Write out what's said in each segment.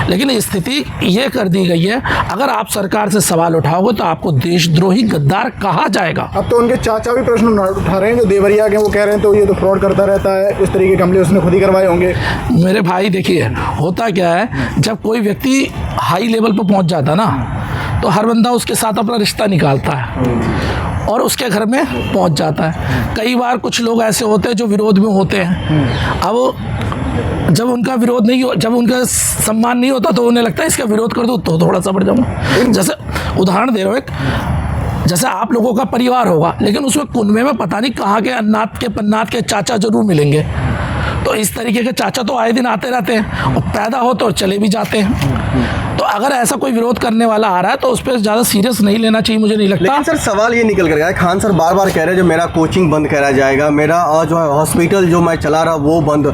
लेकिन स्थिति ये कर दी गई है, अगर आप सरकार से सवाल उठाओगे तो आपको देशद्रोही गद्दार कहा जाएगा। अब तो उनके चाचा भी प्रश्न उठा रहे हैं, जो देवरिया के, वो कह रहे हैं तो ये तो फ्रॉड करता रहता है, इस तरीके के हमले उसने खुद ही करवाए होंगे। मेरे भाई देखिए, होता क्या है, जब कोई व्यक्ति हाई लेवल पर पहुंच जाता ना, तो हर बंदा उसके साथ अपना रिश्ता निकालता है और उसके घर में पहुंच जाता है। कई बार कुछ लोग ऐसे होते हैं जो विरोध में होते हैं। अब जब उनका विरोध नहीं हो, जब उनका सम्मान नहीं होता, तो उन्हें लगता है इसका विरोध कर दो तो थोड़ा सा बढ़ जाऊंगा। जैसे उदाहरण दे रहा हूँ, एक जैसे आप लोगों का परिवार होगा, लेकिन उसमें कुनबे में पता नहीं कहाँ के अन्नाथ के पन्नाथ के चाचा जरूर मिलेंगे। तो इस तरीके के चाचा तो आए दिन आते रहते हैं और पैदा हो तो चले भी जाते हैं। तो अगर ऐसा कोई विरोध करने वाला आ रहा है तो उस पर ज़्यादा सीरियस नहीं लेना चाहिए, मुझे नहीं लगता। लेकिन सर सवाल ये निकल कर गया है, खान सर बार बार कह रहे हैं जो मेरा कोचिंग बंद करा जाएगा, मेरा जो है हॉस्पिटल जो मैं चला रहा वो बंद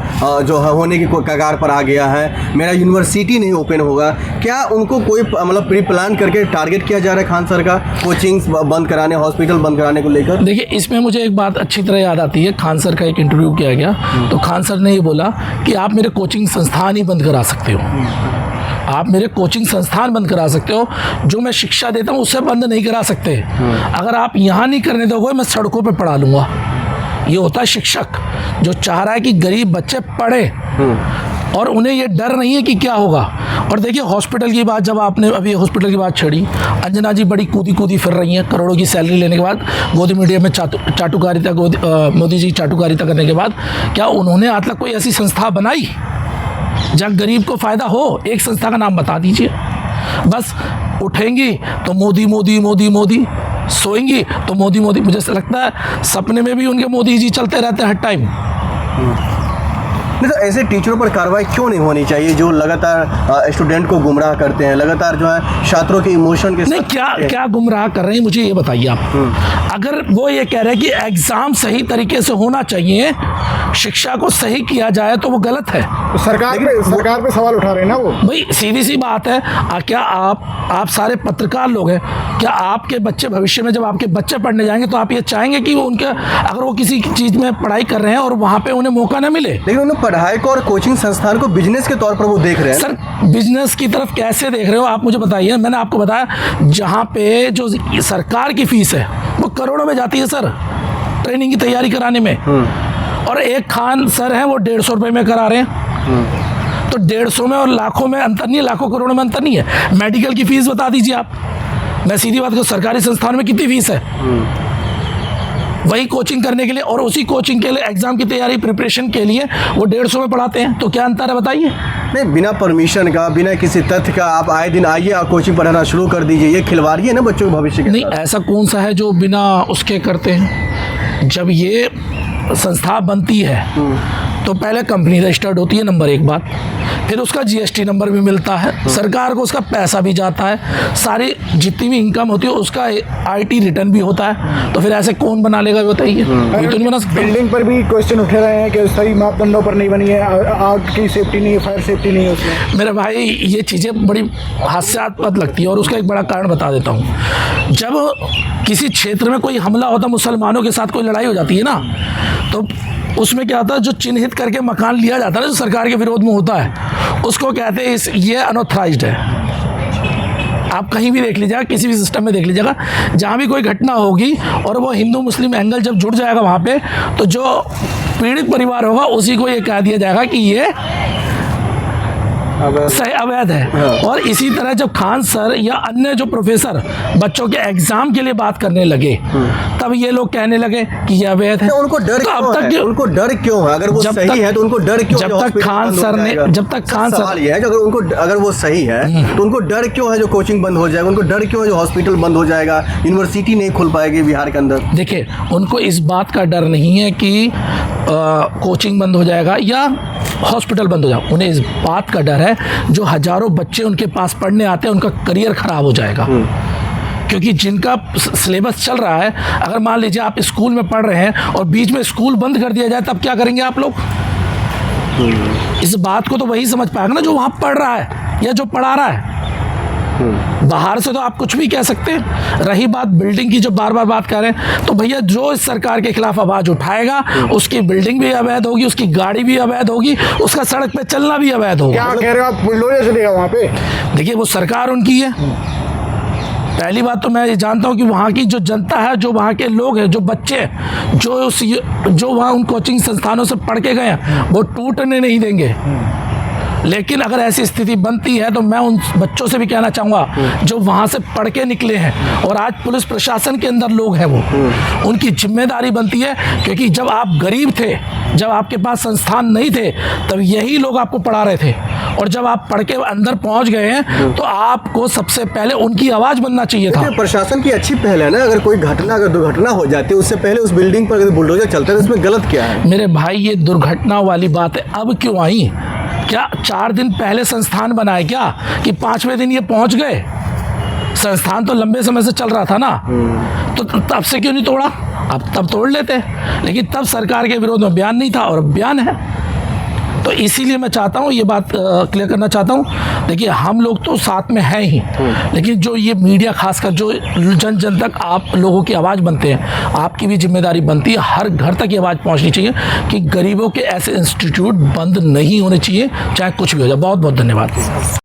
जो है होने की कगार पर आ गया है, मेरा यूनिवर्सिटी नहीं ओपन होगा। क्या उनको कोई मतलब प्री प्लान करके टारगेट किया जा रहा है खान सर का, कोचिंग बंद कराने, हॉस्पिटल बंद कराने को लेकर? देखिए, इसमें मुझे एक बात अच्छी तरह याद आती है। खान सर का एक इंटरव्यू किया गया तो खान सर ने ये बोला कि आप मेरे कोचिंग संस्थान ही बंद करा सकते हो, आप मेरे कोचिंग संस्थान बंद करा सकते हो, जो मैं शिक्षा देता हूँ उससे बंद नहीं करा सकते। अगर आप यहाँ नहीं करने दोगे मैं सड़कों पे पढ़ा लूँगा। ये होता है शिक्षक जो चाह रहा है कि गरीब बच्चे पढ़े और उन्हें ये डर नहीं है कि क्या होगा। और देखिए, हॉस्पिटल की बात, जब आपने अभी हॉस्पिटल की बात छेड़ी, अंजना जी बड़ी कूदी फिर रही हैं करोड़ों की सैलरी लेने के बाद, गोदी मीडिया में चाटुकारिता, मोदी जी चाटुकारिता करने के बाद, क्या उन्होंने आज तक कोई ऐसी संस्था बनाई जहाँ गरीब को फ़ायदा हो? एक संस्था का नाम बता दीजिए। बस उठेंगी तो मोदी मोदी मोदी मोदी, सोएंगी तो मोदी मोदी। मुझे ऐसा लगता है सपने में भी उनके मोदी जी चलते रहते हैं हर टाइम। नहीं तो ऐसे टीचरों पर कार्रवाई क्यों नहीं होनी चाहिए जो लगातार स्टूडेंट को गुमराह करते हैं, लगातार जो है छात्रों के इमोशन के नहीं, क्या गुमराह कर रहे हैं, मुझे ये बताइए आप। अगर वो ये कह रहे हैं कि एग्जाम सही तरीके से होना चाहिए, शिक्षा को सही किया जाए, तो वो गलत है। तो सरकार पे सवाल उठा रहे हैं ना वो। भाई सीधी सी बात है, क्या आप सारे पत्रकार लोग हैं, क्या आपके बच्चे भविष्य में जब आपके बच्चे पढ़ने जाएंगे तो आप ये चाहेंगे कि वो उनके, अगर वो किसी चीज़ में पढ़ाई कर रहे हैं और वहाँ पे उन्हें मौका ना मिले? लेकिन उन्हें पढ़ाई को और कोचिंग संस्थान को बिजनेस के तौर पर वो देख रहे हैं। सर, बिजनेस की तरफ कैसे देख रहे हो आप, मुझे बताइए। मैंने आपको बताया, जहाँ पे जो सरकार की फीस है वो करोड़ों में जाती है सर, ट्रेनिंग की तैयारी कराने में, और एक खान सर हैं वो 150 रुपये में करा रहे हैं। तो 150 में और लाखों में अंतर नहीं है, लाखों करोड़ों में अंतर नहीं है। मेडिकल की फीस बता दीजिए आप, मैं सीधी बात करूँ, सरकारी संस्थान में कितनी फीस है? वही कोचिंग करने के लिए और उसी कोचिंग के लिए एग्जाम की तैयारी प्रिपरेशन के लिए वो 150 में पढ़ाते हैं, तो क्या अंतर है बताइए? नहीं, बिना परमिशन का, बिना किसी तथ्य का आप आए दिन आइए और कोचिंग पढ़ाना शुरू कर दीजिए, ये खिलवाड़ी है ना बच्चों के भविष्य के नहीं, साथ। ऐसा कौन सा है जो बिना उसके करते हैं? जब ये संस्था बनती है तो पहले कंपनी रजिस्टर्ड होती है, नंबर एक बात, फिर उसका जीएसटी नंबर भी मिलता है, सरकार को उसका पैसा भी जाता है, सारी जितनी भी इनकम होती है उसका आईटी रिटर्न भी होता है। तो फिर ऐसे कौन बना लेगा बताइए? कोई तो नहीं बना सकता। बिल्डिंग पर भी क्वेश्चन उठ रहे हैं कि सही मापदंडों पर नहीं बनी है, आग की सेफ्टी नहीं है, फायर सेफ्टी नहीं है उसमें। मेरे भाई, ये चीज़ें बड़ी हास्यास्पद लगती है और उसका एक बड़ा कारण बता देता हूँ। जब किसी क्षेत्र में कोई हमला होता, मुसलमानों के साथ कोई लड़ाई हो जाती है ना, तो उसमें क्या होता है, जो चिन्हित करके मकान लिया जाता है ना, जो सरकार के विरोध में होता है, उसको कहते हैं ये अनऑथराइज्ड है। आप कहीं भी देख लीजिएगा, किसी भी सिस्टम में देख लीजिएगा, जहाँ भी कोई घटना होगी और वो हिंदू मुस्लिम एंगल जब जुड़ जाएगा वहाँ पे, तो जो पीड़ित परिवार होगा उसी को ये कह दिया जाएगा कि ये सही अवैध है। और इसी तरह जब खान सर या अन्य जो प्रोफेसर बच्चों के एग्जाम के लिए बात करने लगे, तब ये लोग कहने लगे कि ये अवैध है। तो उनको डर क्यों है? उनको डर क्यों है? अगर वो सही है तो उनको डर क्यों? जब तक खान सर ने, सवाल ये है कि अगर वो सही है तो उनको डर क्यों है जो कोचिंग बंद हो जाएगा? उनको डर क्यों है जो हॉस्पिटल बंद हो जाएगा, यूनिवर्सिटी नहीं खुल पाएगी बिहार के अंदर? देखिए, उनको इस बात का डर नहीं है कि कोचिंग बंद हो जाएगा या हॉस्पिटल बंद हो जाए, उन्हें इस बात का डर है जो हजारों बच्चे उनके पास पढ़ने आते हैं उनका करियर खराब हो जाएगा। क्योंकि जिनका सिलेबस चल रहा है, अगर मान लीजिए आप स्कूल में पढ़ रहे हैं और बीच में स्कूल बंद कर दिया जाए, तब क्या करेंगे आप लोग? इस बात को तो वही समझ पाएगा ना जो वहाँ पढ़ रहा है या जो पढ़ा रहा है। बाहर से तो आप कुछ भी कह सकते हैं। रही बात बिल्डिंग की, जो बार बार बात कर रहे हैं, तो भैया जो इस सरकार के खिलाफ आवाज उठाएगा उसकी बिल्डिंग भी अवैध होगी, उसकी गाड़ी भी अवैध होगी, उसका सड़क पे चलना भी अवैध होगा। क्या कह रहे हो आप, बुलडोजर चलेगा वहाँ पे? देखिए वो सरकार उनकी है। पहली बात तो मैं ये जानता हूँ कि वहाँ की जो जनता है, जो वहाँ के लोग हैं, जो बच्चे हैं, जो वहाँ उन कोचिंग संस्थानों से पढ़ के गए हैं, वो टूटने नहीं देंगे। लेकिन अगर ऐसी स्थिति बनती है तो मैं उन बच्चों से भी कहना चाहूँगा जो वहाँ से पढ़ के निकले हैं और आज पुलिस प्रशासन के अंदर लोग हैं, वो उनकी जिम्मेदारी बनती है। क्योंकि जब आप गरीब थे, जब आपके पास संस्थान नहीं थे, तब यही लोग आपको पढ़ा रहे थे, और जब आप पढ़ के अंदर पहुँच गए हैं तो आपको सबसे पहले उनकी आवाज़ बनना चाहिए था। प्रशासन की अच्छी पहल है ना, अगर कोई घटना, अगर दुर्घटना हो जाती है उससे पहले उस बिल्डिंग पर अगर बुलडोजर चलता है तो इसमें गलत क्या है? मेरे भाई ये दुर्घटना वाली बात है अब क्यों आई? क्या 4 दिन पहले संस्थान बनाए क्या कि 5वें दिन ये पहुंच गए? संस्थान तो लंबे समय से चल रहा था ना, तो तब से क्यों नहीं तोड़ा? अब तब तोड़ लेते, लेकिन तब सरकार के विरोध में बयान नहीं था और अब बयान है। तो इसीलिए मैं चाहता हूँ ये बात क्लियर करना चाहता हूँ। देखिए हम लोग तो साथ में हैं ही, लेकिन जो ये मीडिया खासकर जो जन जन तक आप लोगों की आवाज़ बनते हैं, आपकी भी जिम्मेदारी बनती है हर घर तक ये आवाज़ पहुँचनी चाहिए कि गरीबों के ऐसे इंस्टीट्यूट बंद नहीं होने चाहिए, चाहे कुछ भी हो जाए। बहुत बहुत धन्यवाद।